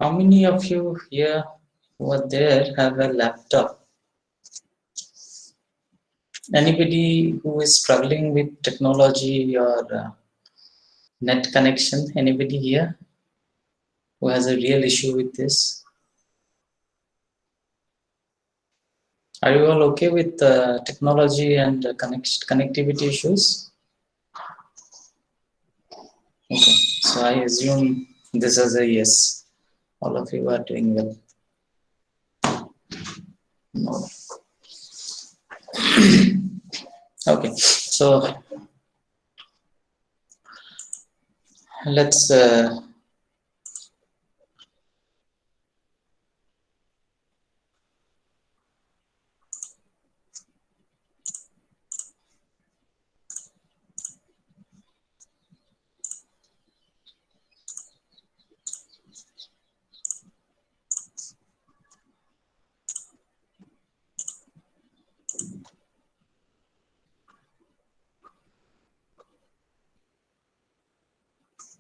How many of you here who are there have a laptop? Anybody who is struggling with technology or net connection? Anybody here who has a real issue with this? Are you all okay with technology and connectivity issues? Okay, so I assume this is a yes. All of you are doing well. No. Okay, so let's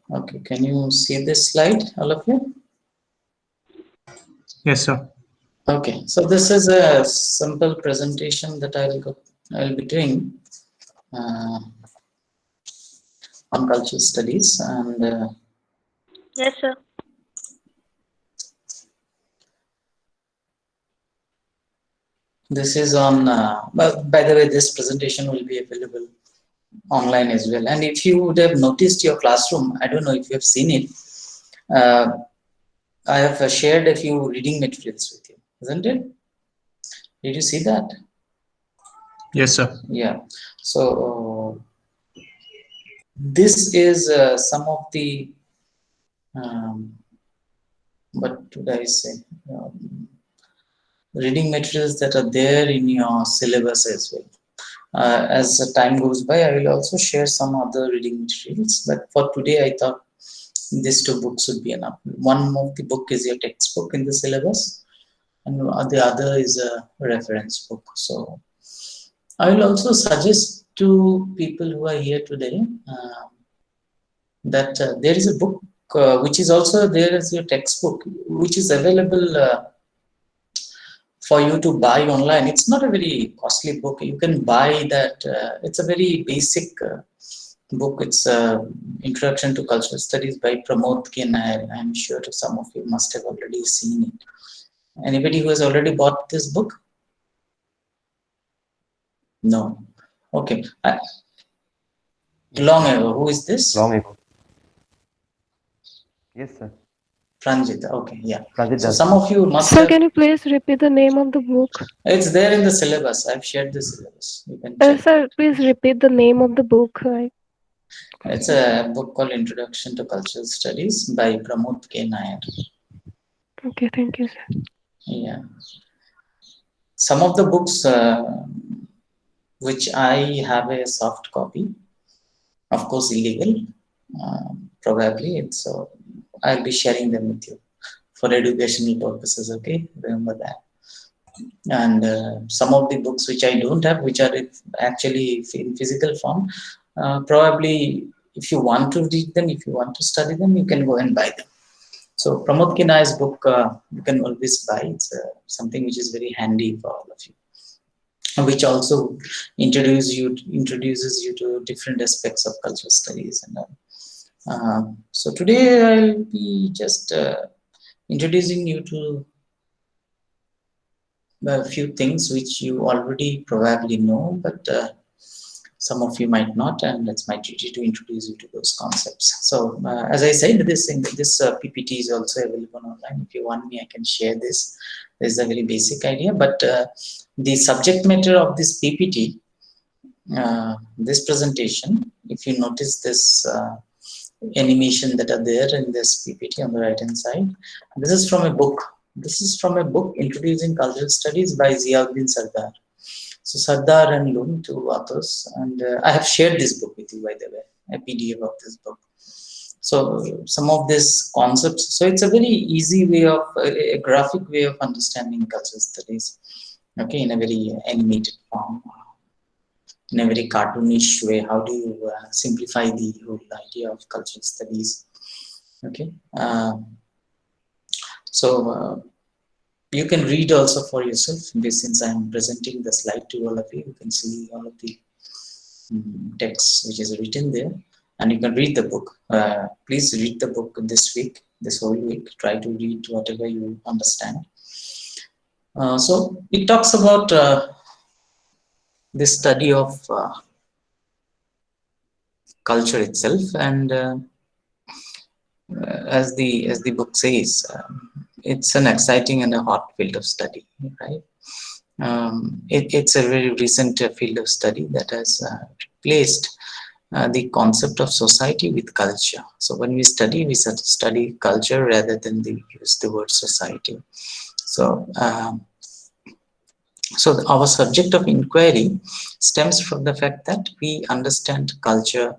okay, can you see this slide, all of you? Yes, sir. Okay, so this is a simple presentation that I'll be doing on cultural studies, and Yes, sir. this is on. Well, by the way, this presentation will be available online as well. And if you would have noticed your classroom, I don't know if you have seen it. I have shared a few reading materials with you, isn't it? Did you see that? Yes, sir. Yeah. So this is some of the what did I say? Reading materials that are there in your syllabus as well. As the time goes by, I will also share some other reading materials. But for today, I thought these two books would be enough. One of the book is your textbook in the syllabus, and the other is a reference book. So I will also suggest to people who are here today that there is a book which is also there as your textbook, which is available for you to buy online. It's not a very costly book. You can buy that. It's a very basic book. It's Introduction to Cultural Studies by Pramod K. Nair. I'm sure some of you must have already seen it. Anybody who has already bought this book? No. Okay. Long ago. Who is this? Long ago. Yes, sir. Pranjit. Okay, yeah. Pranjit So Das. some of you must Sir, have. can you please repeat the name of the book? It's there in the syllabus. I've shared the syllabus. You can check. Sir, please repeat the name of the book. It's a book called Introduction to Cultural Studies by Pramod K. Nair. Okay, thank you, sir. Yeah. Some of the books which I have a soft copy, of course illegal, probably. So I'll be sharing them with you for educational purposes, okay? Remember that. And some of the books which I don't have, which are actually in physical form, probably if you want to read them, if you want to study them, you can go and buy them. So Pramod K. Nair's book, you can always buy. It's something which is very handy for all of you, which also introduces you to different aspects of cultural studies. And so today I'll be just introducing you to a few things which you already probably know, but some of you might not, and it's my duty to introduce you to those concepts. So as I said, this PPT is also available online. If you want me, I can share this. This is a very basic idea, but the subject matter of this PPT, this presentation, if you notice this animation that are there in this PPT on the right hand side, this is from a book. This is from a book, Introducing Cultural Studies by Ziauddin Sardar. So Sardar and Lum, two authors, and I have shared this book with you, by the way, a PDF of this book. So some of these concepts, so it's a very easy way of, a graphic way of understanding cultural studies, okay, in a very animated form, in a very cartoonish way. How do you simplify the whole idea of cultural studies, okay? So you can read also for yourself. Since I'm presenting the slide to all of you, you can see all of the text which is written there, and you can read the book. Please read the book this week, this whole week. Try to read whatever you understand. So it talks about the study of culture itself, and as the book says, it's an exciting and a hot field of study, right? It's a very recent field of study that has replaced the concept of society with culture. So when we study culture rather than use the word society. So our subject of inquiry stems from the fact that we understand culture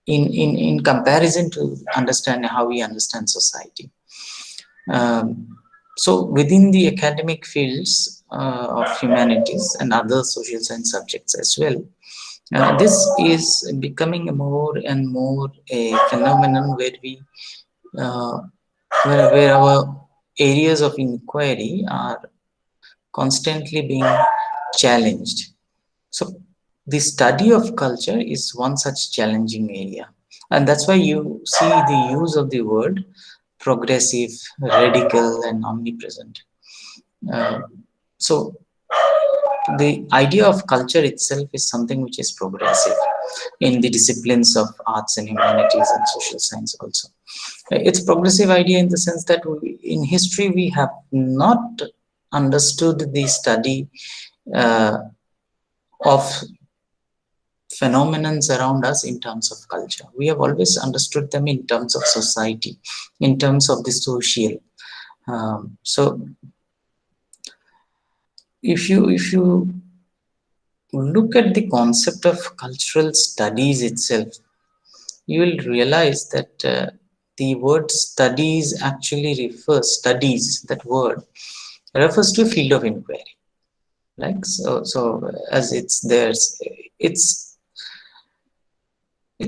in comparison to understand how we understand society. So within the academic fields of humanities and other social science subjects as well, this is becoming more and more a phenomenon where where our areas of inquiry are constantly being challenged. So the study of culture is one such challenging area, and that's why you see the use of the word progressive, radical, and omnipresent. So the idea of culture itself is something which is progressive in the disciplines of arts and humanities and social science also. It's progressive idea in the sense that in history we have not understood the study of phenomena around us in terms of culture. We have always understood them in terms of society, in terms of the social. So if you look at the concept of cultural studies itself, you will realize that the word studies actually studies, that word refers to a field of inquiry. Like so as it's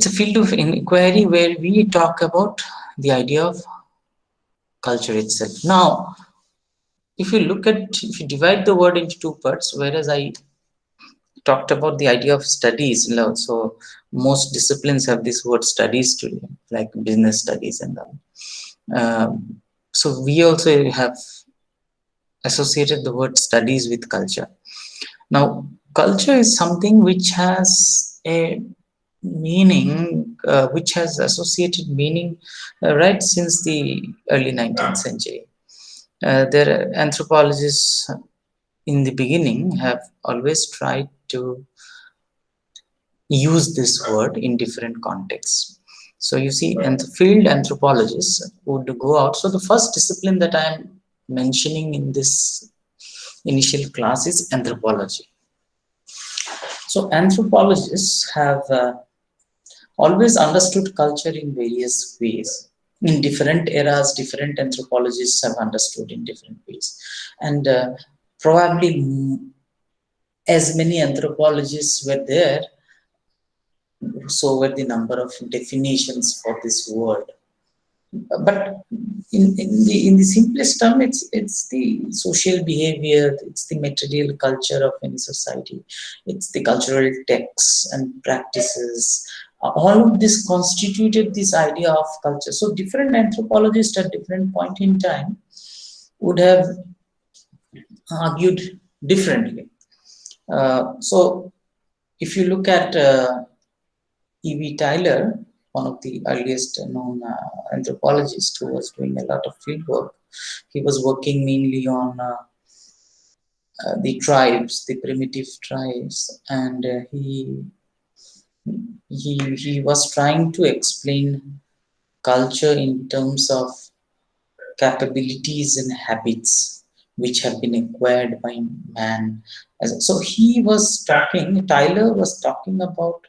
a field of inquiry where we talk about the idea of culture itself. Now, if you divide the word into two parts, whereas I talked about the idea of studies, so most disciplines have this word studies today, like business studies and all. So we also have associated the word studies with culture. Now, culture is something which has a meaning, which has associated meaning right since the early 19th century. There are anthropologists in the beginning have always tried to use this word in different contexts. So you see, and the field anthropologists would go out. So the first discipline that I am mentioning in this initial class is anthropology. So anthropologists have always understood culture in various ways. In different eras, different anthropologists have understood in different ways. And probably as many anthropologists were there, so were the number of definitions for this word. But in the simplest term, it's the social behavior, it's the material culture of any society, it's the cultural texts and practices. All of this constituted this idea of culture. So different anthropologists at different point in time would have argued differently. So if you look at E.V. Tyler, one of the earliest known anthropologists who was doing a lot of field work. He was working mainly on the tribes, the primitive tribes, and he was trying to explain culture in terms of capabilities and habits which have been acquired by man. So Tyler was talking about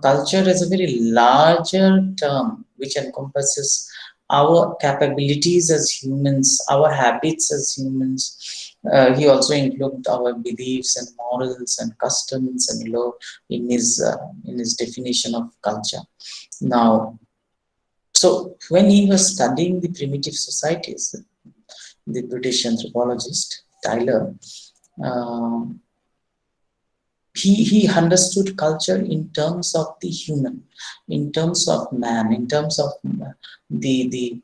culture as a very larger term which encompasses our capabilities as humans, our habits as humans. He also included our beliefs and morals and customs and law in his definition of culture. Now, So when he was studying the primitive societies, the British anthropologist Tyler, uh, he understood culture in terms of the human, in terms of man, in terms of the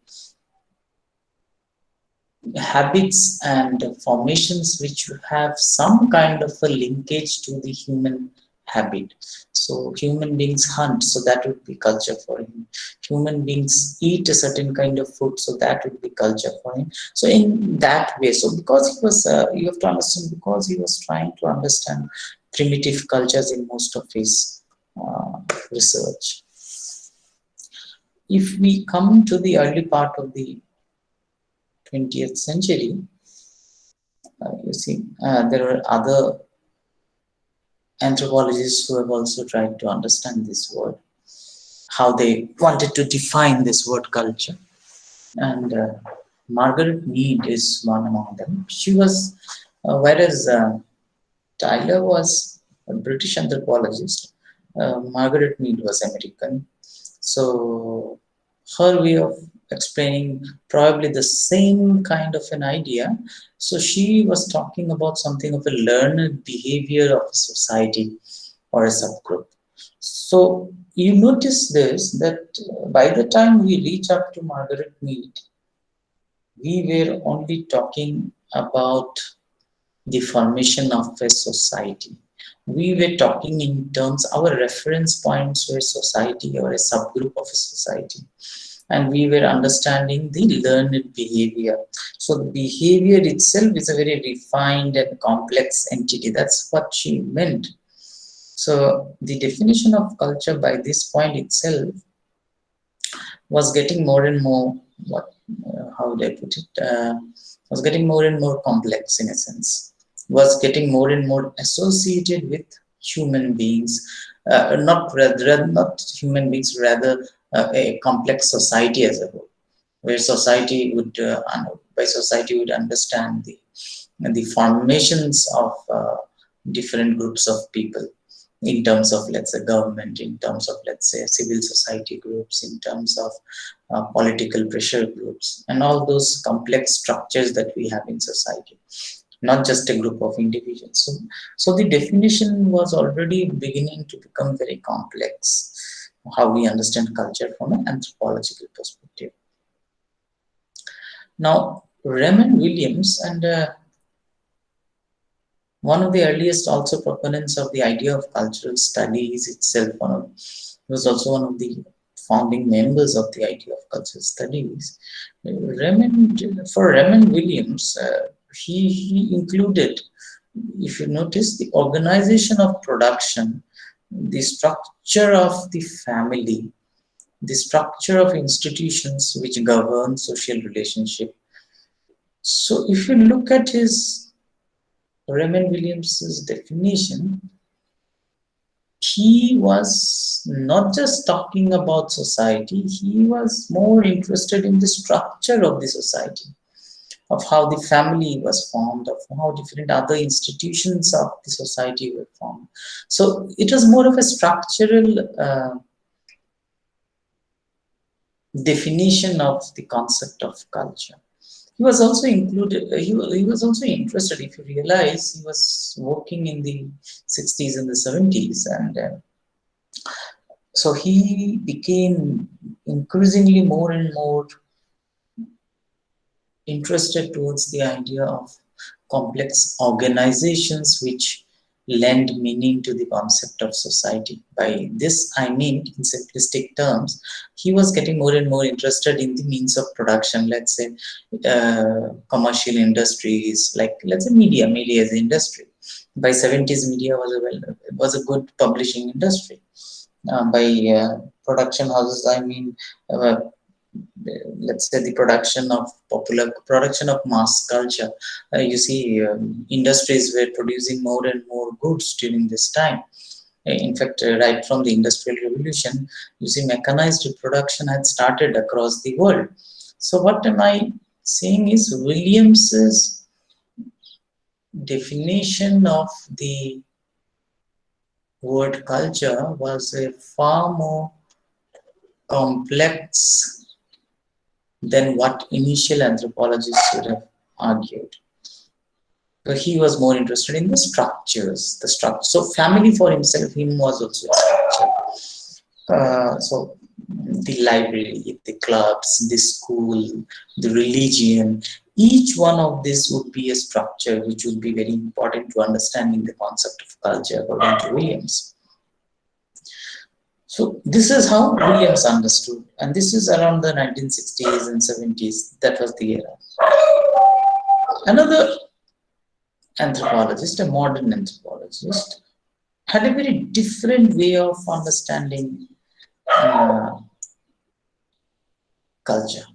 habits and formations which have some kind of a linkage to the human habit. So human beings hunt, so that would be culture for him. Human beings eat a certain kind of food, so that would be culture for him. So in that way, so because he was, you have to understand, because he was trying to understand primitive cultures in most of his research. If we come to the early part of the 20th century, you see, there are other anthropologists who have also tried to understand this word, how they wanted to define this word culture. And Margaret Mead is one among them. She was, whereas Tyler was a British anthropologist, Margaret Mead was American. So her way of explaining probably the same kind of an idea. So she was talking about something of a learned behavior of a society or a subgroup. So you notice this, that by the time we reach up to Margaret Mead, we were only talking about the formation of a society. We were talking in terms, our reference points were society or a subgroup of a society. And we were understanding the learned behavior. So the behavior itself is a very refined and complex entity. That's what she meant. So the definition of culture by this point itself was getting more and more, how would I put it, was getting more and more complex in a sense, was getting more and more associated with human beings, not human beings, rather a complex society as a whole, where society would, by society would understand the formations of different groups of people in terms of, let's say, government, in terms of, let's say, civil society groups, in terms of political pressure groups, and all those complex structures that we have in society, not just a group of individuals. So the definition was already beginning to become very complex, how we understand culture from an anthropological perspective. Now, Raymond Williams, and one of the earliest also proponents of the idea of cultural studies itself, he was also one of the founding members of the idea of cultural studies. For Raymond Williams, he included, if you notice, the organization of production, the structure of the family, the structure of institutions which govern social relationship. So if you look at Raymond Williams's definition, he was not just talking about society, he was more interested in the structure of the society, of how the family was formed, of how different other institutions of the society were formed. So it was more of a structural definition of the concept of culture. He was also included, he was also interested, if you realize, he was working in the 60s and the 70s, and so he became increasingly more and more interested towards the idea of complex organizations which lend meaning to the concept of society. By this, I mean, in simplistic terms, he was getting more and more interested in the means of production, let's say commercial industries, like, let's say, media as an industry. By 70s, media was a good publishing industry. By production houses, I mean, let's say the production of mass culture. You see, industries were producing more and more goods during this time. In fact, right from the Industrial Revolution, you see, mechanized production had started across the world. So what am I saying is, Williams's definition of the word culture was a far more complex than what initial anthropologists would have argued. But he was more interested in the structures, the structure. So family for himself, him was also a structure. So the library, the clubs, the school, the religion, each one of this would be a structure which would be very important to understanding the concept of culture according to Williams. So this is how Williams understood, and this is around the 1960s and 70s. That was the era. Another anthropologist, a modern anthropologist, had a very different way of understanding culture,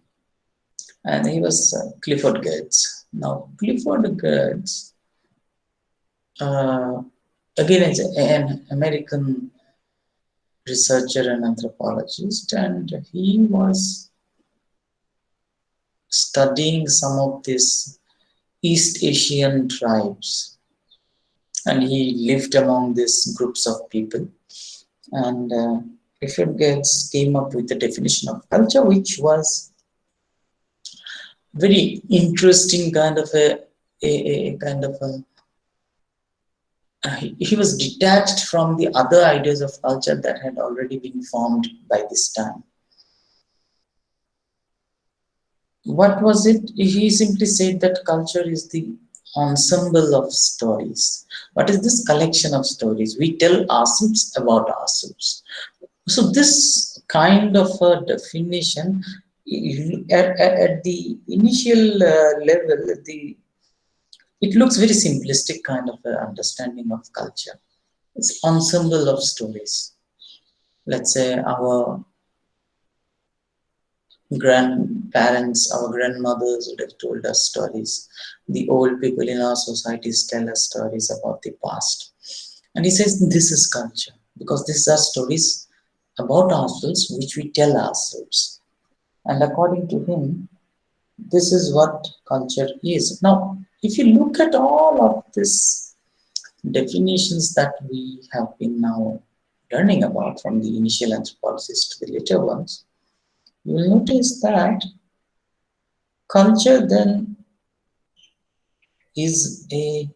and he was Clifford Geertz. Now, Clifford Geertz, again, is an American researcher and anthropologist, and he was studying some of these East Asian tribes, and he lived among these groups of people. And Clifford Geertz came up with a definition of culture, which was very interesting kind of a kind of a he was detached from the other ideas of culture that had already been formed by this time. What was it? He simply said that culture is the ensemble of stories. What is this collection of stories? We tell ourselves about ourselves. So this kind of a definition, at the initial level, it looks very simplistic kind of understanding of culture. It's ensemble of stories. Let's say our grandparents, our grandmothers would have told us stories. The old people in our societies tell us stories about the past. And he says this is culture because these are stories about ourselves which we tell ourselves. And according to him, this is what culture is. Now, if you look at all of these definitions that we have been now learning about from the initial anthropologists to the later ones, you will notice that culture then is a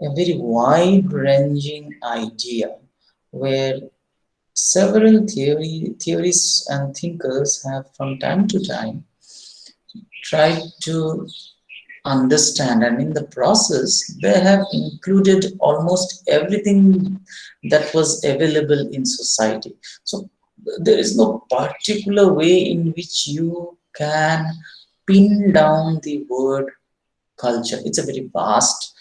very wide-ranging idea where several theories and thinkers have from time to time tried to understand, and in the process they have included almost everything that was available in society. So there is no particular way in which you can pin down the word culture. It's a very vast,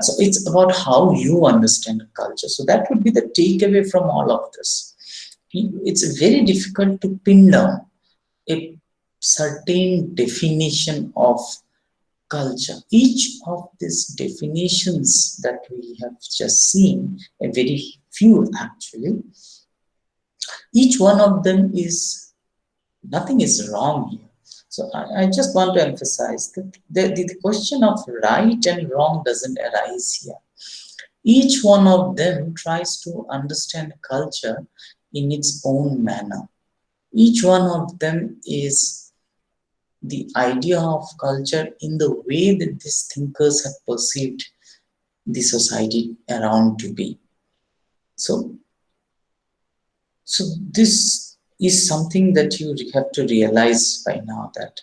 so it's about how you understand culture. So that would be the takeaway from all of this. It's very difficult to pin down a certain definition of culture. Each of these definitions that we have just seen, a very few actually, each one of them is, nothing is wrong here. So I just want to emphasize that the question of right and wrong doesn't arise here. Each one of them tries to understand culture in its own manner. Each one of them is the idea of culture in the way that these thinkers have perceived the society around to be. So this is something that you have to realize by now, that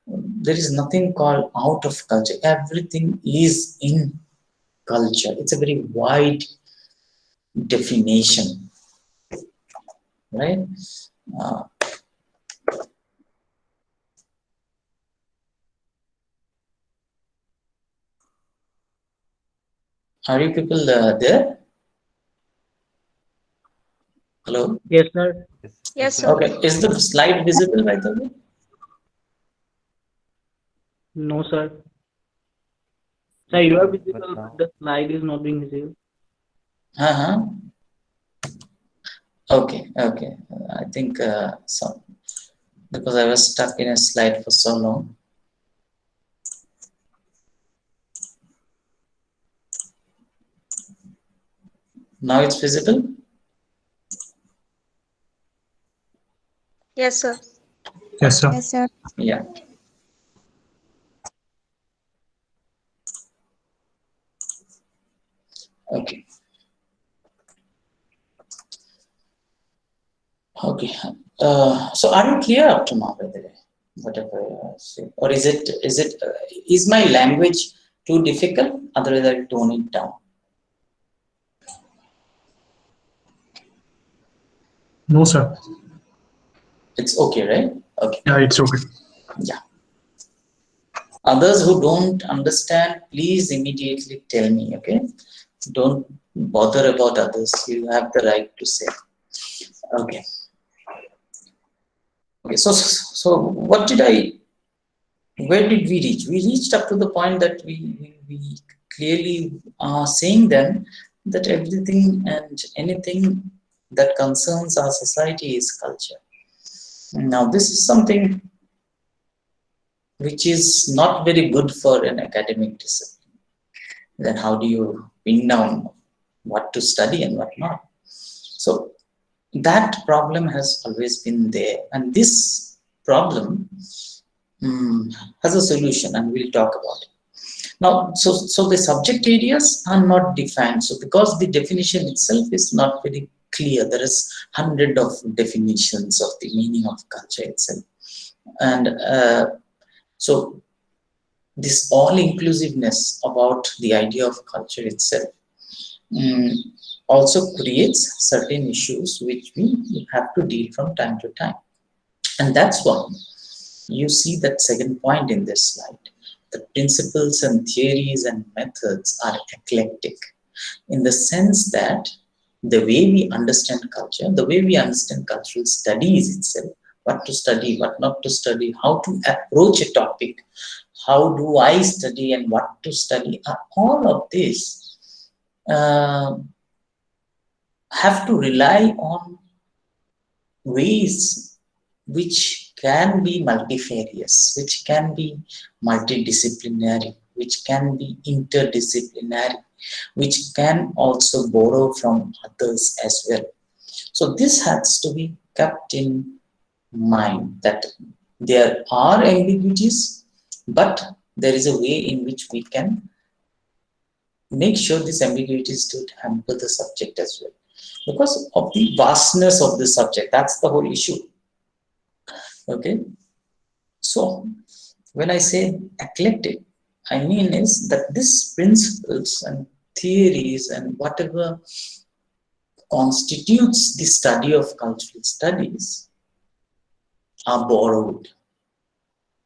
there is nothing called out of culture. Everything is in culture. It's a very wide definition, right? Uh, are you people there? Hello? Yes, sir. Yes, sir. Okay. Is the slide visible by the way? No, sir. Sir, you are But visible, now, but the slide is not being visible. Uh-huh. Okay, okay. I think so, because I was stuck in a slide for so long. Now it's visible? Yes, sir. Yes, sir. Yes, sir. Yeah. Okay. Okay. So are you clear up to now, by the way? Whatever I say, or is my language too difficult? Otherwise, I'll tone it down. No, sir. It's okay, right? Okay. Yeah, it's okay. Yeah. Others who don't understand, please immediately tell me. Okay. Don't bother about others. You have the right to say. Okay. Okay. So what did I? Where did we reach? We reached up to the point that we clearly are saying then that everything and anything that concerns our society is culture. Now, this is something which is not very good for an academic discipline. Then how do you pin down what to study and what not? So that problem has always been there, and this problem has a solution, and we'll talk about it. Now, so the subject areas are not defined. So because the definition itself is not very clear, there is hundred of definitions of the meaning of culture itself, and so this all-inclusiveness about the idea of culture itself also creates certain issues which we have to deal from time to time, and that's why you see that second point in this slide. The principles and theories and methods are eclectic in the sense that the way we understand culture, the way we understand cultural studies itself, what to study, what not to study, how to approach a topic, how do I study and what to study, all of this have to rely on ways which can be multifarious, which can be multidisciplinary, which can be interdisciplinary, which can also borrow from others as well. So this has to be kept in mind that there are ambiguities, but there is a way in which we can make sure these ambiguities don't hamper the subject as well. Because of the vastness of the subject, that's the whole issue. Okay, so when I say eclectic, I mean is that these principles and theories and whatever constitutes the study of cultural studies are borrowed.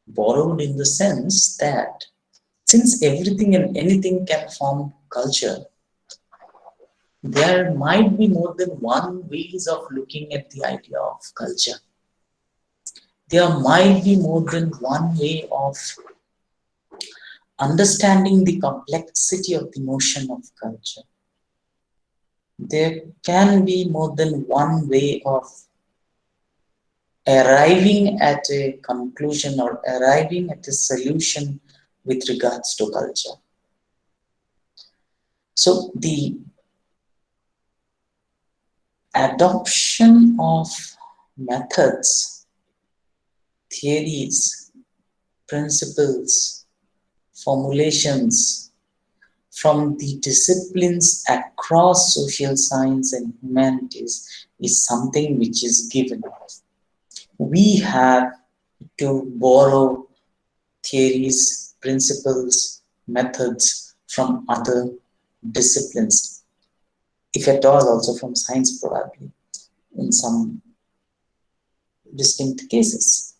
Borrowed in the sense that since everything and anything can form culture, there might be more than one ways of looking at the idea of culture. There might be more than one way of understanding the complexity of the notion of culture. There can be more than one way of arriving at a conclusion or arriving at a solution with regards to culture. So the adoption of methods, theories, principles, formulations from the disciplines across social science and humanities is something which is given. We have to borrow theories, principles, methods from other disciplines, if at all also from science probably, in some distinct cases.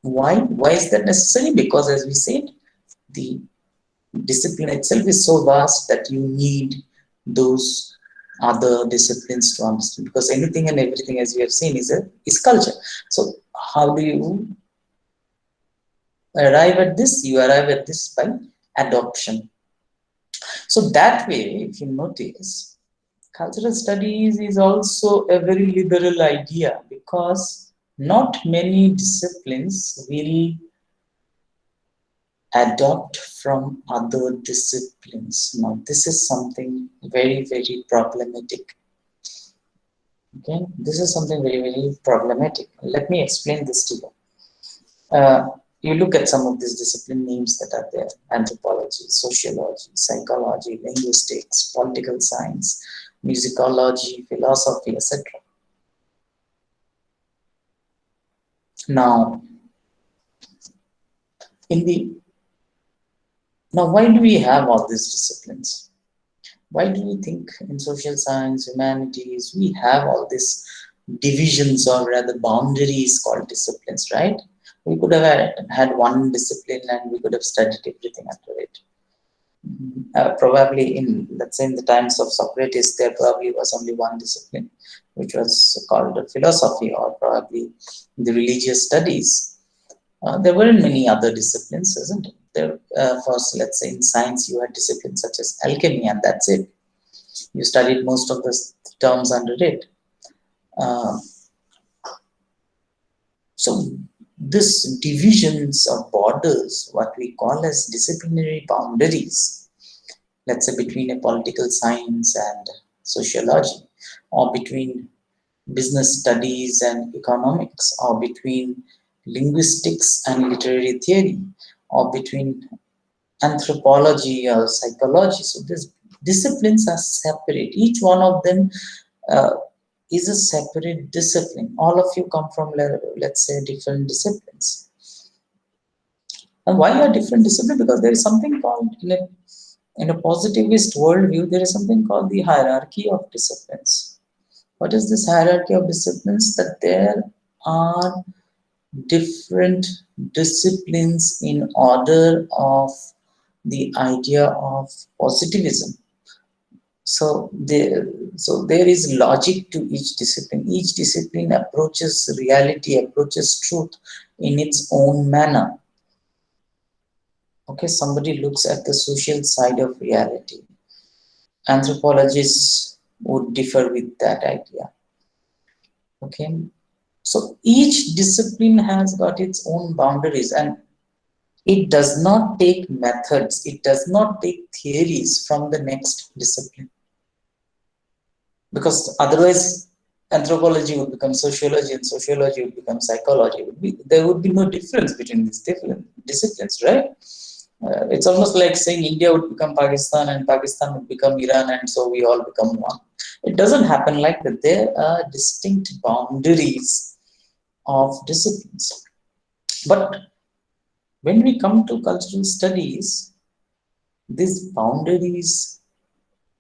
Why? Why is that necessary? Because as we said, the discipline itself is so vast that you need those other disciplines to understand, because anything and everything, as we have seen, is culture. So how do you arrive at this? You arrive at this by adoption. So that way, if you notice, cultural studies is also a very liberal idea, because not many disciplines will adopt from other disciplines. Now, this is something very, very problematic. Okay, this is something very, very problematic. Let me explain this to you. You look at some of these discipline names that are there: anthropology, sociology, psychology, linguistics, political science, musicology, philosophy, etc. Now, in the why do we have all these disciplines? Why do you think in social science, humanities, we have all these divisions or rather boundaries called disciplines, right? We could have had one discipline and we could have studied everything under it. Probably in, let's say, in the times of Socrates, there probably was only one discipline, which was called philosophy, or probably the religious studies. There weren't many other disciplines, isn't it? There, first, let's say in science, you had disciplines such as alchemy, and that's it. You studied most of the terms under it. Uh, so this divisions of borders, what we call as disciplinary boundaries, let's say between a political science and sociology, or between business studies and economics, or between linguistics and literary theory, or between anthropology or psychology. So these disciplines are separate. Each one of them uh, is a separate discipline. All of you come from, let's say, different disciplines. And why are different disciplines? Because there is something called, in a positivist worldview, there is something called the hierarchy of disciplines. What is this hierarchy of disciplines? That there are different disciplines in order of the idea of positivism. So there is logic to each discipline. Each discipline approaches reality, approaches truth in its own manner. Okay, somebody looks at the social side of reality. Anthropologists would differ with that idea. Okay, so each discipline has got its own boundaries, and it does not take methods, it does not take theories from the next discipline. Because otherwise, anthropology would become sociology and sociology would become psychology. There would be no difference between these different disciplines, right? It's almost like saying India would become Pakistan and Pakistan would become Iran, and so we all become one. It doesn't happen like that. There are distinct boundaries of disciplines. But when we come to cultural studies, these boundaries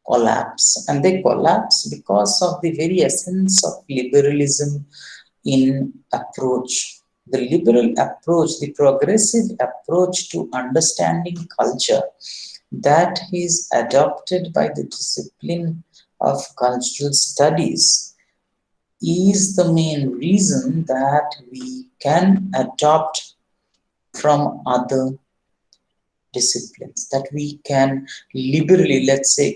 collapse, and they collapse because of the very essence of liberalism in approach. The liberal approach, the progressive approach to understanding culture that is adopted by the discipline of cultural studies is the main reason that we can adopt from other disciplines, that we can liberally, let's say,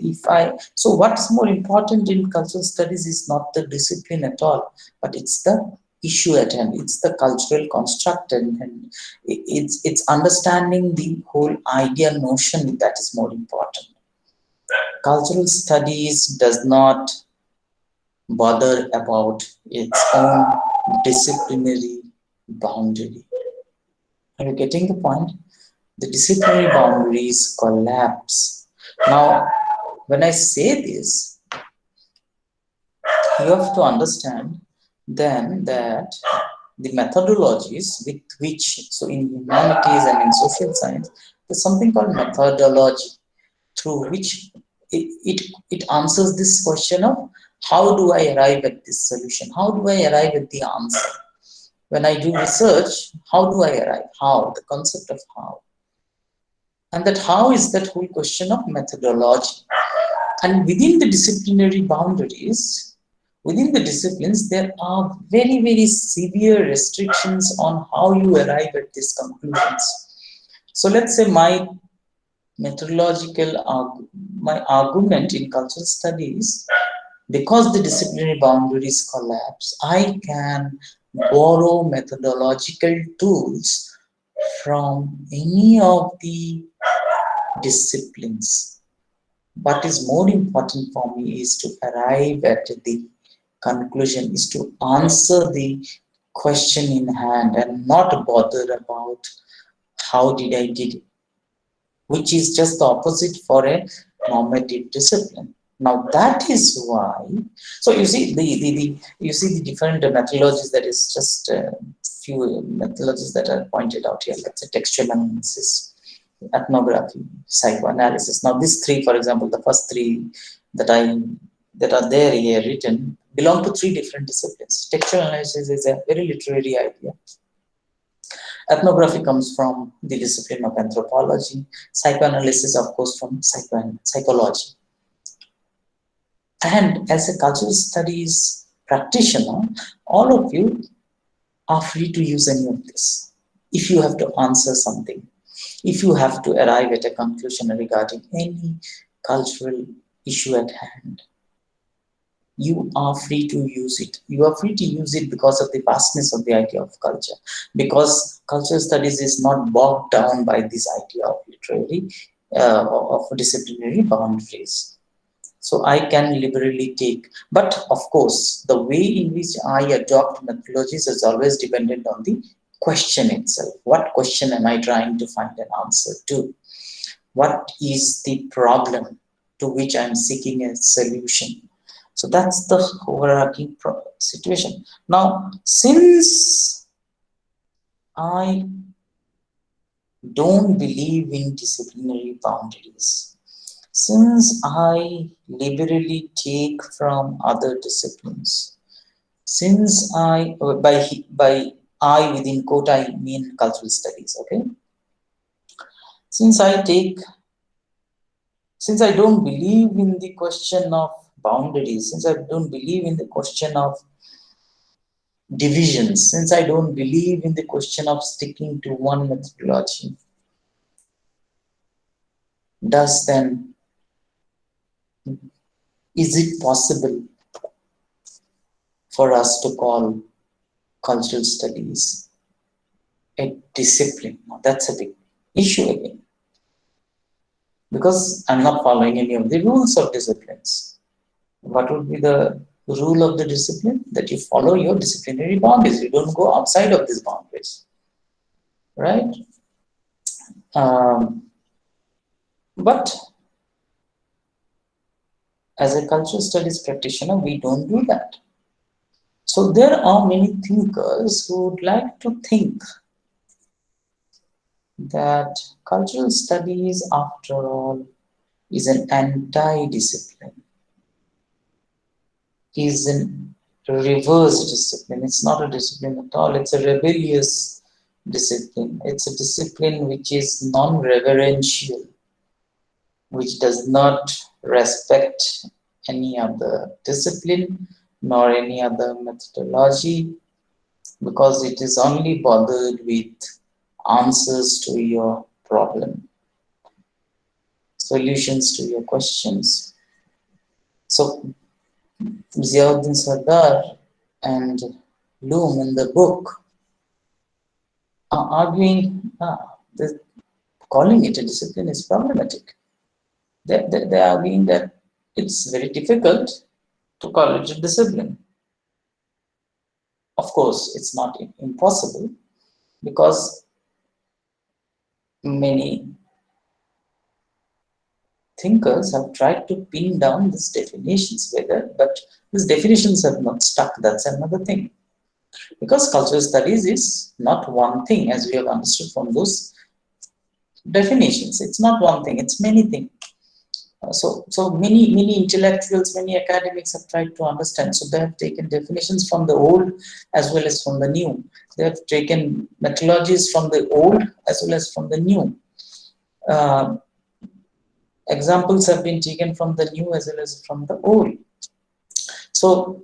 so what's more important in cultural studies is not the discipline at all, but it's the issue at hand, it's the cultural construct, and it's understanding the whole idea notion that is more important. Cultural studies does not bother about its own disciplinary boundary. Are you getting the point? The disciplinary boundaries collapse. Now, when I say this, you have to understand then that the methodologies with which, so in humanities and in social science, there's something called methodology through which it answers this question of how do I arrive at this solution? How do I arrive at the answer? When I do research, how do I arrive? How? The concept of how. And that how is that whole question of methodology. And within the disciplinary boundaries, within the disciplines, there are very, very severe restrictions on how you arrive at these conclusions. So let's say my my argument in cultural studies, because the disciplinary boundaries collapse, I can borrow methodological tools from any of the disciplines. What is more important for me is to arrive at the conclusion is to answer the question in hand and not bother about how did I did it, which is just the opposite for a normative discipline. Now that is why. So you see the different methodologies. That is just few methodologies that are pointed out here. Let's say textual analysis, ethnography, psychoanalysis. Now these three, for example, the first three that are there here written belong to three different disciplines. Textual analysis is a very literary idea. Ethnography comes from the discipline of anthropology. Psychoanalysis, of course, from psychology. And as a cultural studies practitioner, all of you are free to use any of this. If you have to answer something, if you have to arrive at a conclusion regarding any cultural issue at hand, you are free to use it. You are free to use it because of the vastness of the idea of culture. Because cultural studies is not bogged down by this idea of literary, of disciplinary boundaries. So I can liberally take, but of course, the way in which I adopt methodologies is always dependent on the question itself. What question am I trying to find an answer to? What is the problem to which I'm seeking a solution? So that's the overarching situation. Now, since I don't believe in disciplinary boundaries, since I liberally take from other disciplines, since I, by I within quote, I mean cultural studies, okay? Since I don't believe in the question of boundaries, since I don't believe in the question of divisions, since I don't believe in the question of sticking to one methodology, is it possible for us to call cultural studies a discipline? Now that's a big issue again, because I'm not following any of the rules of disciplines. What would be the rule of the discipline? That you follow your disciplinary boundaries. You don't go outside of these boundaries, right? But as a cultural studies practitioner, we don't do that. So there are many thinkers who would like to think that cultural studies, after all, is an anti-discipline, is a reverse discipline. It's not a discipline at all. It's a rebellious discipline. It's a discipline which is non-reverential, which does not respect any other discipline nor any other methodology, because it is only bothered with answers to your problem, solutions to your questions. So Ziauddin Sardar and Bloom in the book are arguing that calling it a discipline is problematic. They're arguing that it's very difficult to call it a discipline. Of course, it's not impossible, because many thinkers have tried to pin down these definitions, but these definitions have not stuck. That's another thing. Because cultural studies is not one thing, as we have understood from those definitions. It's not one thing, it's many things. So many intellectuals, many academics have tried to understand. So they have taken definitions from the old as well as from the new. They have taken methodologies from the old as well as from the new. Examples have been taken from the new as well as from the old. So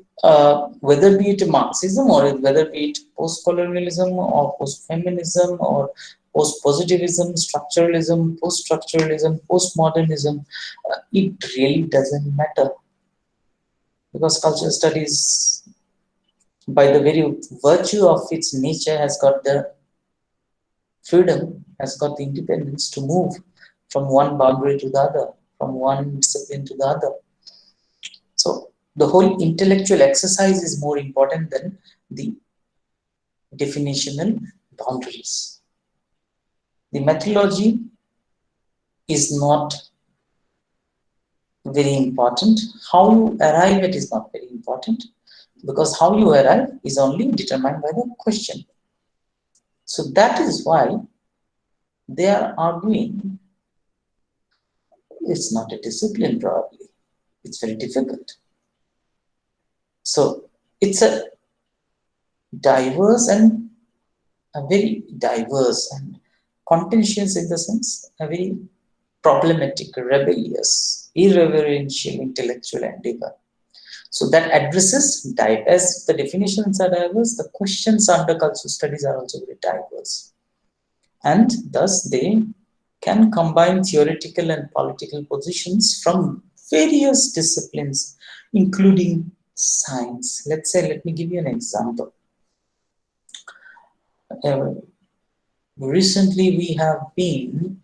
whether be it Marxism or whether be it post-colonialism or post-feminism or post-positivism, structuralism, post-structuralism, post-modernism, it really doesn't matter, because cultural studies, by the very virtue of its nature, has got the freedom, has got the independence to move from one boundary to the other, from one discipline to the other. So the whole intellectual exercise is more important than the definitional boundaries. The methodology is not very important. How you arrive at is not very important, because how you arrive is only determined by the question. So that is why they are arguing it's not a discipline, probably. It's very difficult. So it's a diverse and a very diverse and contentious, in the sense, a very problematic, rebellious, irreverential intellectual endeavor. So that addresses, as the definitions are diverse, the questions under cultural studies are also very diverse. And thus they can combine theoretical and political positions from various disciplines, including science. Let's say, let me give you an example. Recently, we have been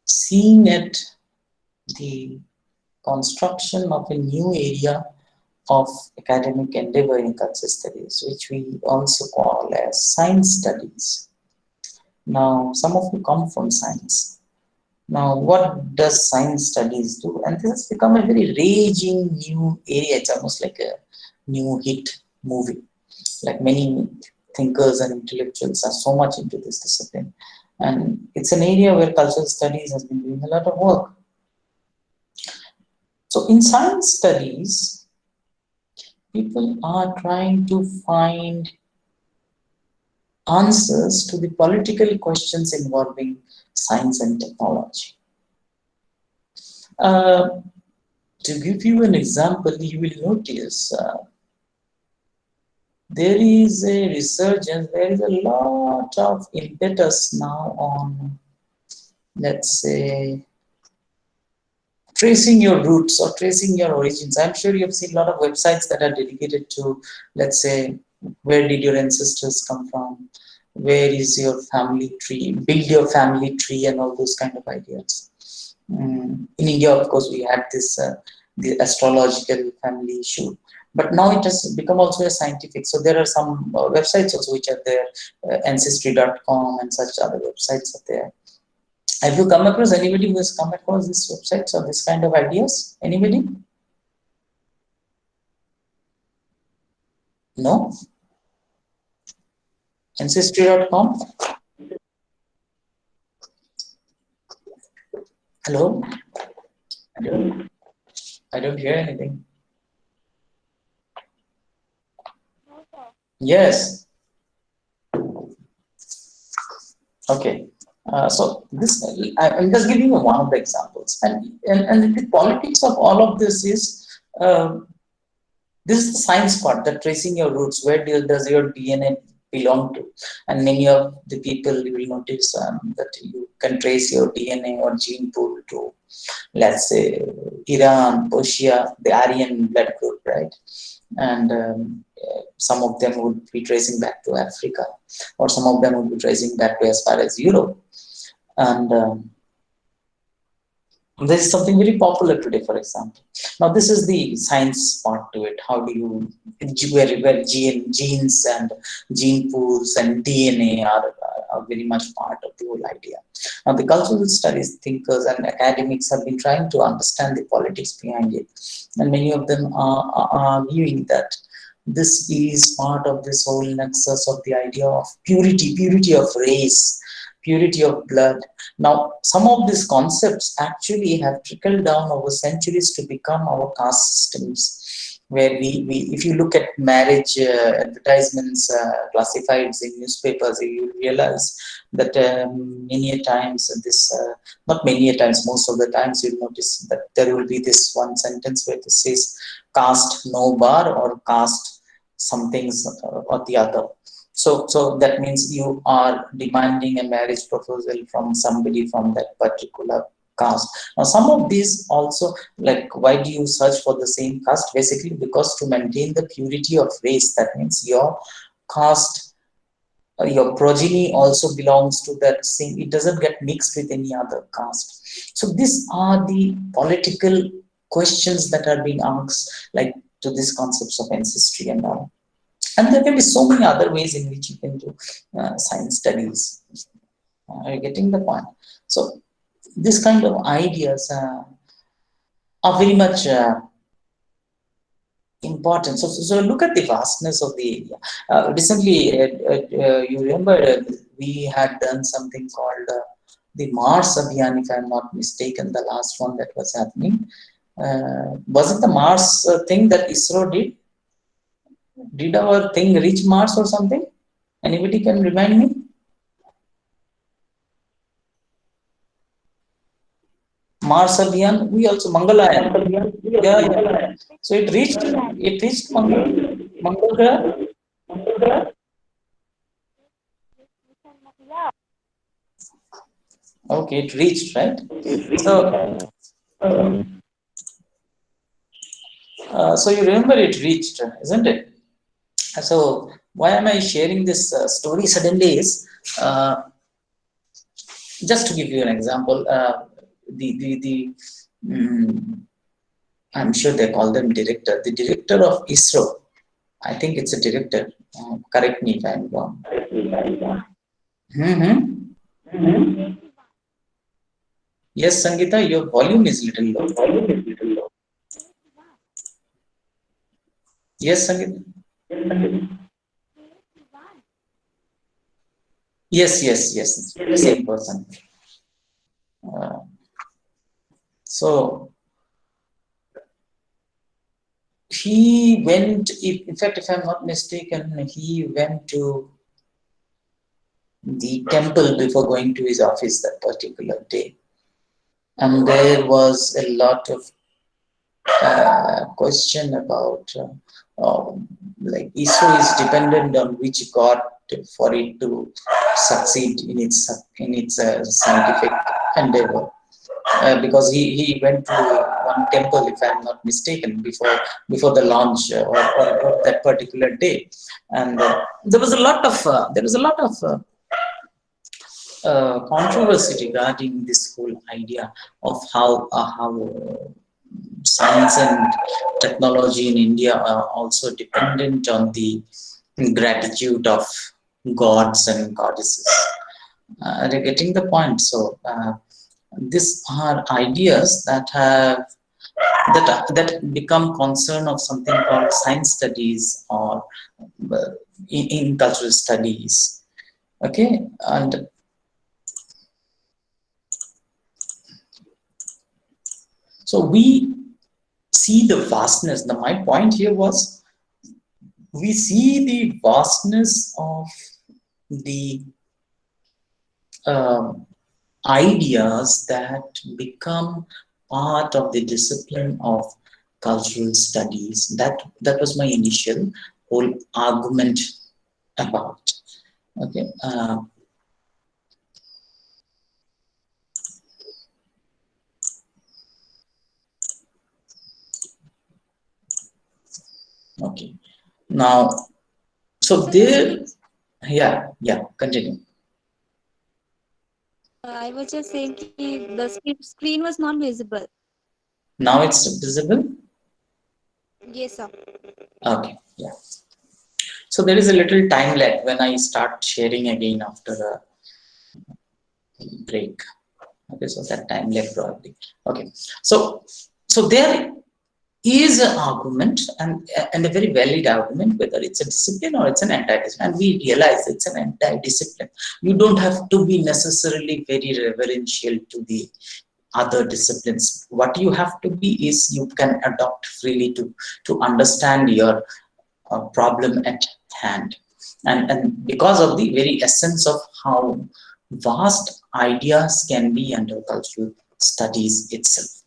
seeing at the construction of a new area of academic endeavor in cultural studies, which we also call as science studies. Now, some of you come from science. Now, what does science studies do? And this has become a very raging new area. It's almost like a new hit movie. Like, many thinkers and intellectuals are so much into this discipline. And it's an area where cultural studies has been doing a lot of work. So in science studies, people are trying to find answers to the political questions involving science and technology. To give you an example, you will notice there is a resurgence, there is a lot of impetus now on, let's say, tracing your roots or tracing your origins. I'm sure you have seen a lot of websites that are dedicated to, let's say, where did your ancestors come from? Where is your family tree? Build your family tree and all those kind of ideas. In India, of course, we had this the astrological family issue, but now it has become also a scientific. So there are some websites also which are there, ancestry.com and such other websites are there. Have you come across anybody who has come across these websites or this kind of ideas? Anybody? No? Ancestry.com? Hello? I don't hear anything. Yes. Okay. So this, I'm just giving you one of the examples, and the politics of all of this is, this is the science part, that tracing your roots. Where does your DNA belong to? And many of the people, you will notice that you can trace your DNA or gene pool to, let's say, Iran, Persia, the Aryan blood group, right? And some of them would be tracing back to Africa, or some of them would be tracing back to as far as Europe. And this is something very popular today, for example. Now, this is the science part to it. How do you, where genes and gene pools and DNA are very much part of the whole idea. Now, the cultural studies thinkers and academics have been trying to understand the politics behind it. And many of them are arguing that this is part of this whole nexus of the idea of purity of race, purity of blood. Now, some of these concepts actually have trickled down over centuries to become our caste systems, where we if you look at marriage advertisements, classifieds in newspapers, you realize that many a times this, not many a times, most of the times you'll notice that there will be this one sentence where it says caste no bar or caste some things or the other. So that means you are demanding a marriage proposal from somebody from that particular caste. Now, some of these also, like, why do you search for the same caste? Basically, because to maintain the purity of race, that means your caste, your progeny also belongs to that same, it doesn't get mixed with any other caste. So these are the political questions that are being asked, like to these concepts of ancestry and all. And there can be so many other ways in which you can do science studies. Are you getting the point? So this kind of ideas are very much important. So look at the vastness of the area. Recently, you remember we had done something called the Mars Abhiyan, if I'm not mistaken, the last one that was happening. Was it the Mars thing that ISRO did? Did our thing reach Mars or something? Anybody can remind me? Mars Abhiyan, we also Mangalayaan. Yeah. So it reached Mangal Graha. Okay, it reached, right? So you remember it reached, isn't it? So why am I sharing this story suddenly is just to give you an example. I'm sure they call them director. The director of ISRO, I think it's a director. Correct me if I'm wrong. Yes, Sangeeta, your volume is little low. Yes, Sangeeta. Yes. Same person. So he went, in fact, if I'm not mistaken, he went to the temple before going to his office that particular day. And there was a lot of question about like ISRO is dependent on which god for it to succeed in its scientific endeavor. Because he went to one temple, if I'm not mistaken, before the launch or that particular day, and there was a lot of controversy regarding this whole idea of how science and technology in India are also dependent on the gratitude of gods and goddesses. They're getting the point. So these are ideas that have that become concern of something called science studies or in cultural studies. Okay, and so we see the vastness. My point here was we see the vastness of the ideas that become part of the discipline of cultural studies. That was my initial whole argument about. Okay. Okay. Now, so there, yeah, continue. I was just saying the screen was not visible. Now it's visible? Yes, sir. Okay, yeah. So there is a little time lag when I start sharing again after a break. Okay, so that time lag probably. Okay, so there is an argument and a very valid argument whether it's a discipline or it's an anti-discipline, and we realize it's an anti-discipline. You don't have to be necessarily very reverential to the other disciplines. What you have to be is you can adopt freely to understand your problem at hand, and because of the very essence of how vast ideas can be under cultural studies itself.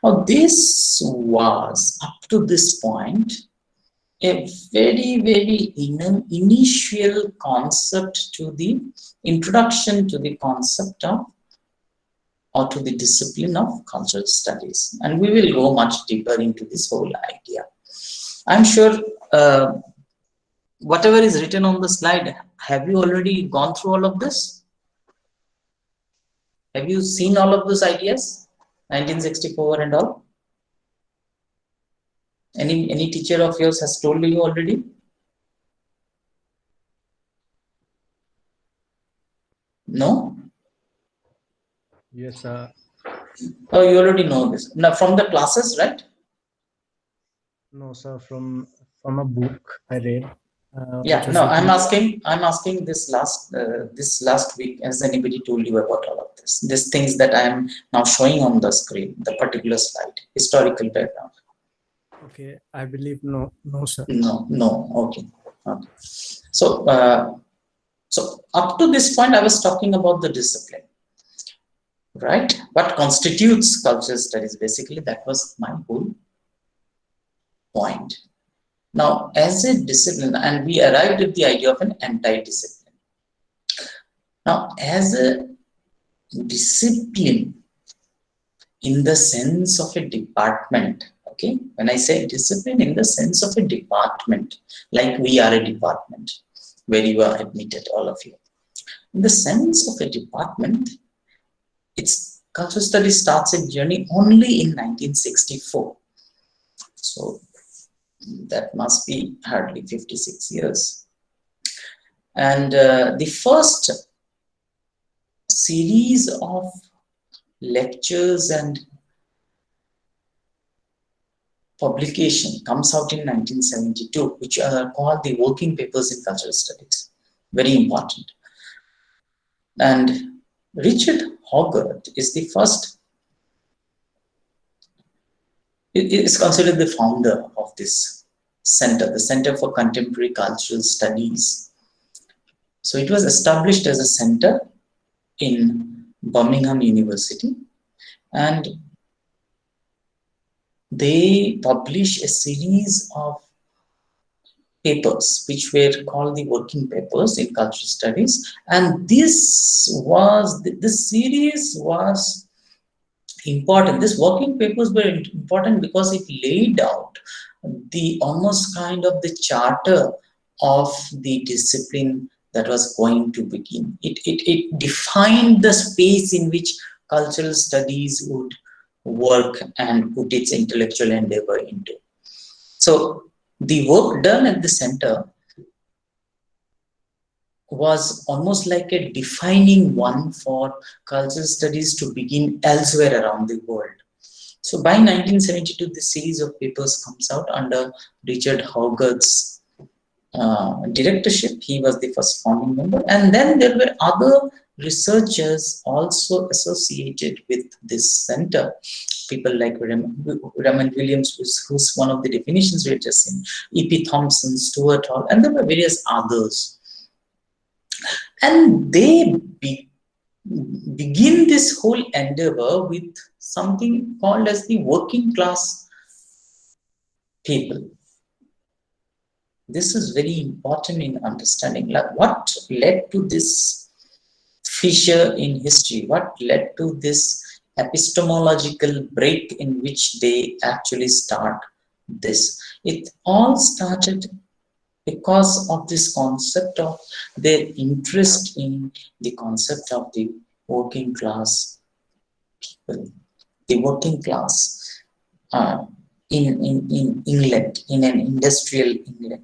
Now, this was, up to this point, a very, very initial concept to the introduction to the concept of or to the discipline of cultural studies. And we will go much deeper into this whole idea. I'm sure whatever is written on the slide, have you already gone through all of this? Have you seen all of those ideas? 1964 and all? Any teacher of yours has told you already? No? Yes, sir. Oh, you already know this. Now from the classes, right? No, sir. From a book I read. Yeah, Which was no, written. I'm asking this last week, has anybody told you about all of this? These things that I am now showing on the screen, the particular slide, historical background. Okay, I believe no, sir. No, okay. So, so up to this point, I was talking about the discipline, right? What constitutes cultural studies? Basically, that was my whole point. Now, as a discipline, and we arrived at the idea of an anti-discipline. Now, as a discipline, in the sense of a department, okay? When I say discipline in the sense of a department, like we are a department, where you are admitted, all of you. In the sense of a department, its cultural studies starts its journey only in 1964. So that must be hardly 56 years. And the first series of lectures and publication comes out in 1972, which are called the Working Papers in Cultural Studies. Very important. And Richard Hoggart is the first, is considered the founder of this center, the Center for Contemporary Cultural Studies. So it was established as a center in Birmingham University, and they publish a series of papers which were called the Working Papers in Cultural Studies, and this series was important. These working papers were important because it laid out the almost kind of the charter of the discipline that was going to begin. It defined the space in which cultural studies would work and put its intellectual endeavor into. So the work done at the center was almost like a defining one for cultural studies to begin elsewhere around the world. So by 1972, this series of papers comes out under Richard Hoggart's directorship. He was the first founding member, and then there were other researchers also associated with this center. People like Raymond Williams, who's one of the definitions we had just seen, E.P. Thompson, Stuart Hall, and there were various others. And they begin this whole endeavor with something called as the working class people. This is very important in understanding like what led to this fissure in history, what led to this epistemological break in which they actually start this. It all started because of this concept of their interest in the concept of the working class people, the working class in England, in an industrial England.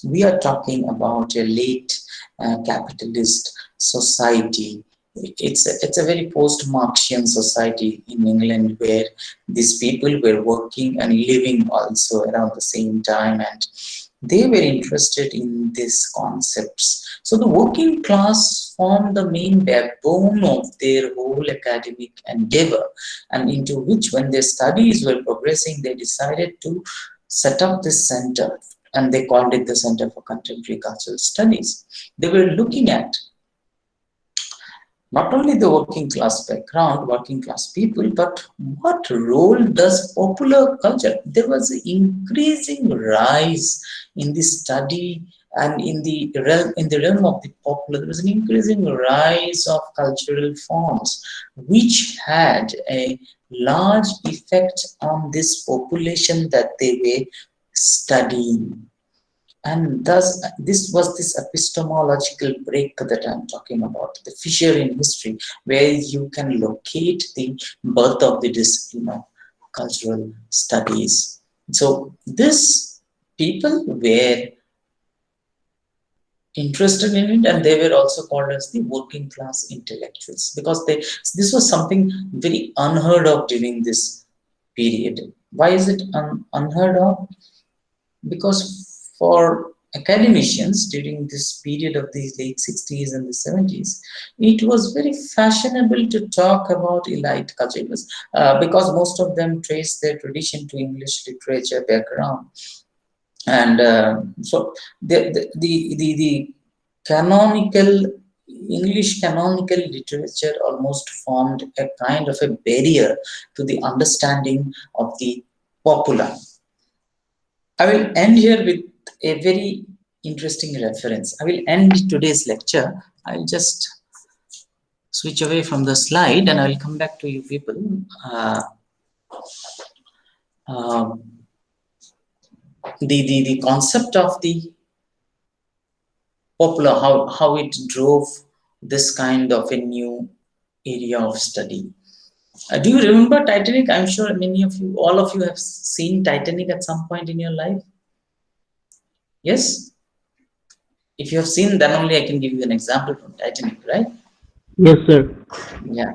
We are talking about a late capitalist society. It's a very post-Marxian society in England where these people were working and living also around the same time, and they were interested in these concepts. So the working class formed the main backbone of their whole academic endeavor, and into which, when their studies were progressing, they decided to set up this center, and they called it the Center for Contemporary Cultural Studies. They were looking at not only the working class background, working class people, but what role does popular culture? There was an increasing rise in the study and in the realm of the popular. There was an increasing rise of cultural forms, which had a large effect on this population that they were studying. And thus, this was this epistemological break that I'm talking about, the fissure in history, where you can locate the birth of the discipline of cultural studies. So, these people were interested in it, and they were also called as the working class intellectuals, because this was something very unheard of during this period. Why is it unheard of? Because for academicians during this period of the late 60s and the 70s, it was very fashionable to talk about elite culture. It was, because most of them traced their tradition to English literature background. And so the canonical English canonical literature almost formed a kind of a barrier to the understanding of the popular. I will end here with a very interesting reference. I will end today's lecture. I'll just switch away from the slide and I will come back to you people. The concept of the popular, how it drove this kind of a new area of study. Do you remember Titanic? I'm sure many of you, all of you have seen Titanic at some point in your life. Yes? If you have seen, then only I can give you an example from Titanic, right? Yes, sir. Yeah.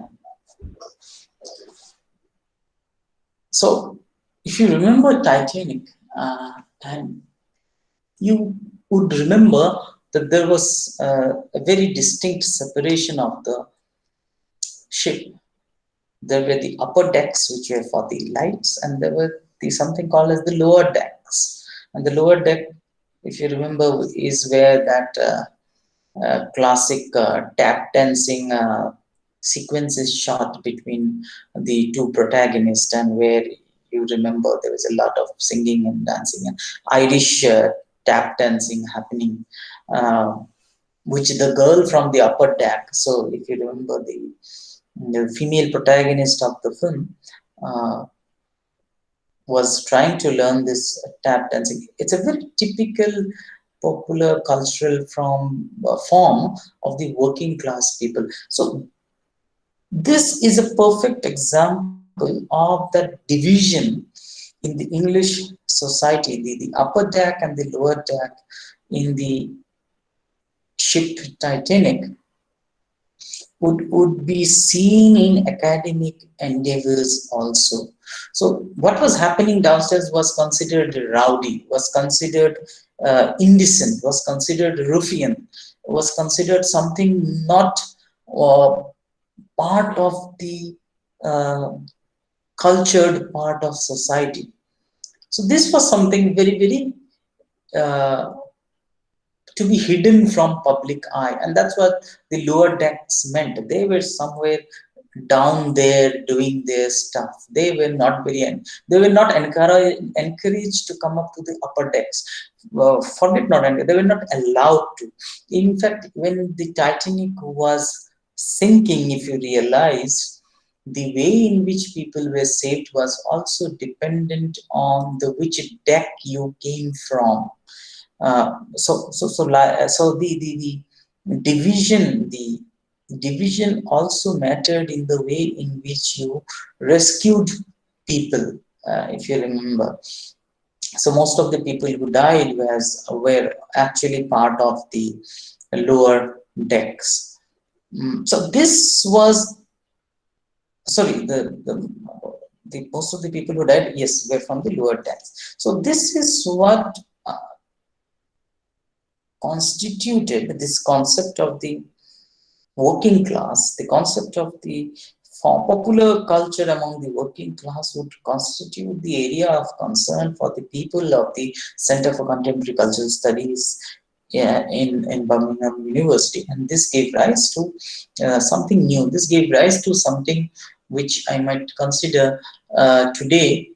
So, if you remember Titanic, and you would remember that there was a very distinct separation of the ship. There were the upper decks, which were for the lights, and there were something called as the lower decks. And the lower deck, if you remember, is where that classic tap dancing sequence is shot between the two protagonists, and where you remember there was a lot of singing and dancing and Irish tap dancing happening, which the girl from the upper deck. So if you remember, the female protagonist of the film was trying to learn this tap dancing. It's a very typical popular cultural form of the working class people. So this is a perfect example of the division in the English society, the upper deck and the lower deck in the ship Titanic would be seen in academic endeavors also. So what was happening downstairs was considered rowdy, was considered indecent, was considered ruffian, was considered something not part of the cultured part of society. So this was something very, very to be hidden from public eye, and that's what the lower decks meant. They were somewhere down there doing their stuff. They were not encouraged to come up to the upper decks. They were not allowed to. In fact, when the Titanic was sinking, if you realize, the way in which people were saved was also dependent on which deck you came from. So the division also mattered in the way in which you rescued people, if you remember. So most of the people who died were actually part of the lower decks. So this was, sorry, the most of the people who died, yes, were from the lower decks. So this is what constituted this concept of the working class. The concept of the popular culture among the working class would constitute the area of concern for the people of the Center for Contemporary Cultural Studies in Birmingham University. And this gave rise to something new. This gave rise to something which I might consider today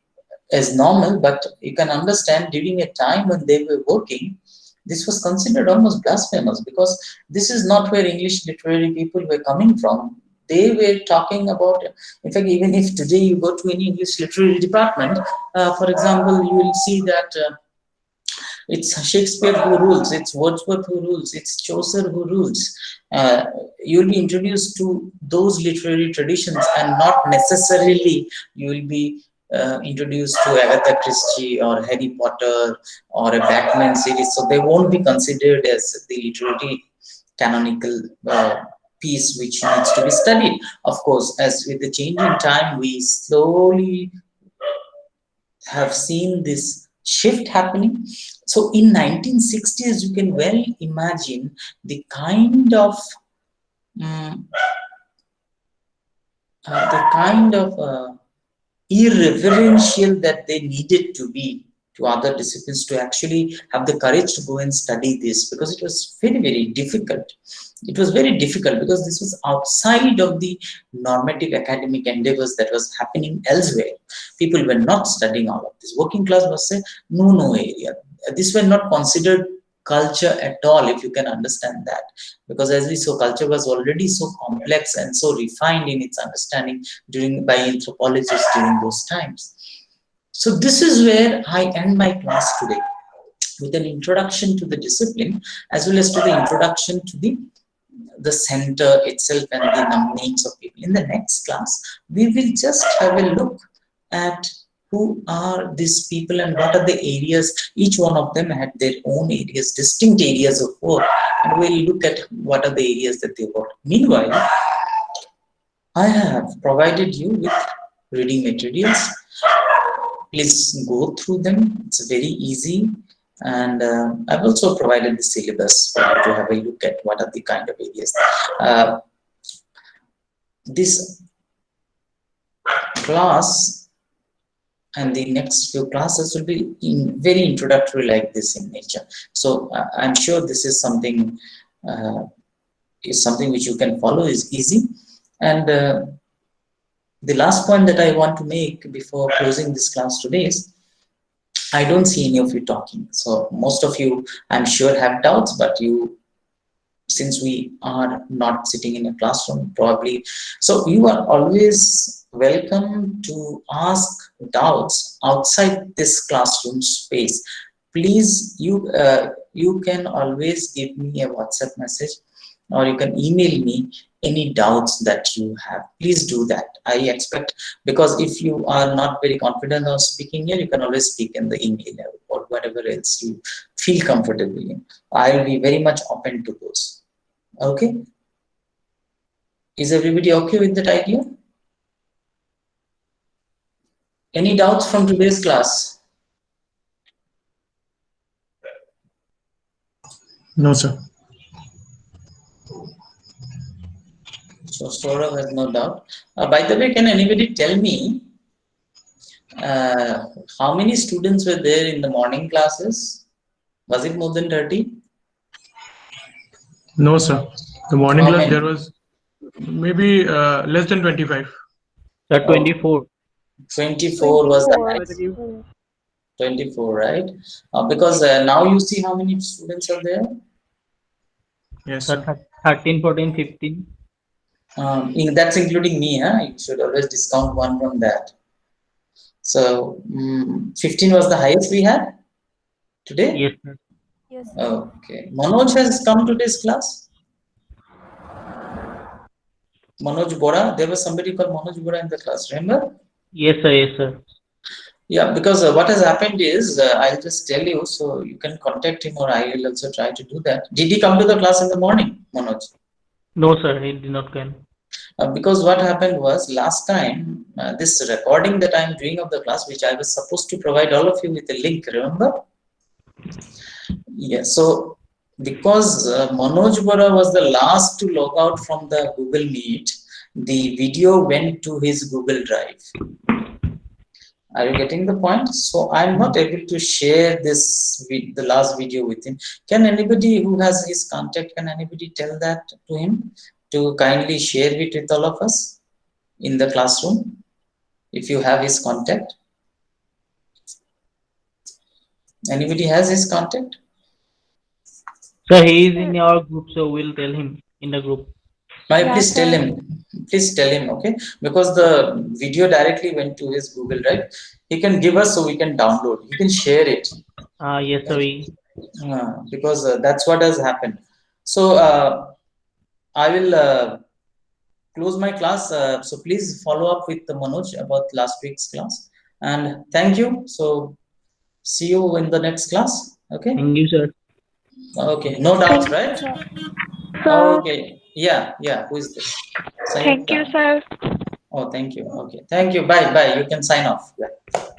as normal, but you can understand during a time when they were working, this was considered almost blasphemous, because this is not where English literary people were coming from. They were talking about, in fact, even if today you go to any English literary department, for example, you will see that It's Shakespeare who rules, it's Wordsworth who rules, it's Chaucer who rules. You'll be introduced to those literary traditions, and not necessarily you will be introduced to Agatha Christie or Harry Potter or a Batman series. So they won't be considered as the literary canonical piece which needs to be studied. Of course, as with the change in time, we slowly have seen this shift happening. So in 1960s, you can well imagine the kind of irreverential that they needed to be to other disciplines to actually have the courage to go and study this, because it was very, very difficult. It was very difficult because this was outside of the normative academic endeavors that was happening elsewhere. People were not studying all of this. Working class was a no area. This were not considered culture at all, if you can understand that, because as we saw, culture was already so complex and so refined in its understanding by anthropologists during those times. So this is where I end my class today, with an introduction to the discipline as well as to the introduction to the center itself and the names of people. In the next class, we will just have a look at who are these people and what are the areas. Each one of them had their own areas, distinct areas of work, and we'll look at what are the areas that they work. Meanwhile, I have provided you with reading materials. Please go through them. It's very easy. And I've also provided the syllabus for you to have a look at what are the kind of areas. This class and the next few classes will be very introductory like this in nature. So I'm sure this is something which you can follow, is easy. And the last point that I want to make before closing this class today is, I don't see any of you talking. So most of you, I'm sure, have doubts, but since we are not sitting in a classroom, probably, so you are always welcome to ask doubts outside this classroom space. Please, you can always give me a WhatsApp message, or you can email me any doubts that you have. Please do that. I expect, because if you are not very confident of speaking here, you can always speak in the email or whatever else you feel comfortable in. I'll be very much open to those. Okay? Is everybody okay with that idea? Any doubts from today's class? No, sir. So Saurav has no doubt. By the way, can anybody tell me how many students were there in the morning classes? Was it more than 30? No, sir. The morning How class, many? there was maybe less than 25. Sir, 24. 24 was the highest. 24, right? Because now you see how many students are there. Yes, Sir, sir. 13, 14, 15. That's including me, huh? You should always discount one from that. So 15 was the highest we had today? Yes, sir. Yes. Okay. Manoj has come to this class? Manoj Bora? There was somebody called Manoj Bora in the class, remember? Yes, sir. Yes, sir. Yeah, because what has happened is, I'll just tell you, so you can contact him, or I will also try to do that. Did he come to the class in the morning, Manoj? No, sir. He did not come. Because what happened was, last time, this recording that I'm doing of the class, which I was supposed to provide all of you with a link, remember? Yeah, so because Manoj Bora was the last to log out from the Google Meet, the video went to his Google Drive. Are you getting the point? So I'm not able to share the last video with him. Can anybody who has his contact, can anybody tell that to him to kindly share it with all of us in the classroom, if you have his contact? Anybody has his contact? Sir, he is in our group, so we'll tell him in the group. Yeah, Please tell sir. him. Please tell him, okay? Because the video directly went to his Google Drive. He can give us so we can download. He can share it. Yes, sorry. Because that's what has happened. So I will close my class. So please follow up with Manoj about last week's class. And thank you. So see you in the next class. Okay. Thank you, sir. Okay. No doubts, right? Sir, Okay. Yeah. Yeah. Who is this? thank you, Sayukta. sir. Oh, thank you. Okay. Thank you. Bye. Bye. You can sign off. Bye.